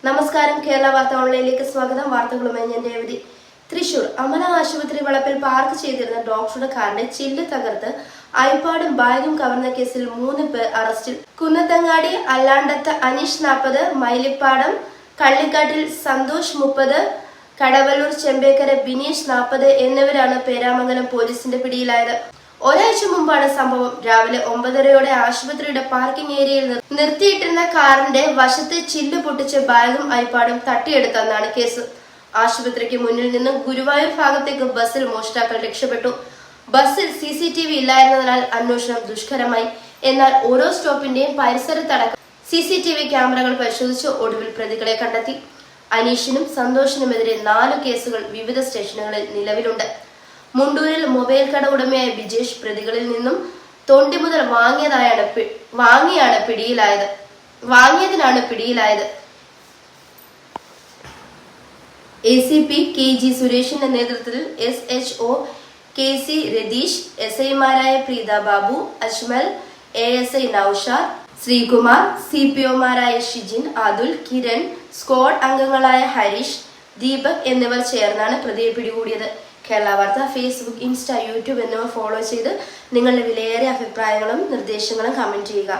നമസ്കാരം, കേരള വാർത്ത ഓൺലൈനിലേക്ക് സ്വാഗതം. വാർത്തകളുമായി ഞാൻ രേവതി. തൃശൂർ അമല ആശുപത്രി വളപ്പിൽ പാർക്ക് ചെയ്തിരുന്ന ഡോക്ടറുടെ കാറിന്റെ ചില്ല് തകർത്ത് ഐപാഡും ബാഗും കവർന്ന കേസിൽ 3 പേർ അറസ്റ്റിൽ. കുന്നത്തങ്ങാടി അല്ലാണ്ടത്ത് അനീഷ് 40, മൈലിപ്പാടം കള്ളിക്കാട്ടിൽ സന്തോഷ് 30, കടവല്ലൂർ ചെമ്പേക്കര ബിനീഷ് 40 എന്നിവരാണ് പേരാമംഗലം പോലീസിന്റെ പിടിയിലായത്. ഒരാഴ്ച മുമ്പാണ് സംഭവം. രാവിലെ 9:30 ആശുപത്രിയുടെ പാർക്കിംഗ് ഏരിയയിൽ നിർത്തിയിട്ടിരുന്ന കാറിന്റെ വശത്തെ ചില്ല് പൊട്ടിച്ച് ബാഗും ഐപാഡും തട്ടിയെടുത്തെന്നാണ് കേസ്. ആശുപത്രിക്ക് മുന്നിൽ നിന്ന് ഗുരുവായൂർ ഭാഗത്തേക്ക് ബസ്സിൽ മോഷ്ടാക്കൾ രക്ഷപ്പെട്ടു. ബസ്സിൽ CCTV ഇല്ലായിരുന്നതിനാൽ അന്വേഷണം ദുഷ്കരമായി. എന്നാൽ ഓരോ സ്റ്റോപ്പിന്റെയും പരിസരത്തടക്കം CCTV ക്യാമറകൾ പരിശോധിച്ച് ഒടുവിൽ പ്രതികളെ കണ്ടെത്തി. അനീഷിനും സന്തോഷിനുമെതിരെ 4 കേസുകൾ വിവിധ സ്റ്റേഷനുകളിൽ നിലവിലുണ്ട്. മുണ്ടൂരിൽ മൊബൈൽ കട ഉടമയായ ബിജേഷ് പ്രതികളിൽ നിന്നും തൊണ്ടി മുതൽ വാങ്ങിയതിനാണ് പിടിയിലായത്. ACP KG സുരേഷിന്റെ നേതൃത്വത്തിൽ SHO KC രതീഷ്, SI മാരായ പ്രീത ബാബു, അജ്മൽ, ASI നൌഷാദ്, ശ്രീകുമാർ, CPO മാരായ ഷിജിൻ, അതുൽ, കിരൺ, സ്ക്വാഡ് അംഗങ്ങളായ ഹരീഷ്, ദീപക് എന്നിവർ ചേർന്നാണ് പ്രതിയെ പിടികൂടിയത്. കേരള വാർത്ത ഫേസ്ബുക്ക്, ഇൻസ്റ്റ, യൂട്യൂബ് എന്നിവ ഫോളോ ചെയ്ത് നിങ്ങളുടെ വിലയേറിയ അഭിപ്രായങ്ങളും നിർദ്ദേശങ്ങളും കമന്റ് ചെയ്യുക.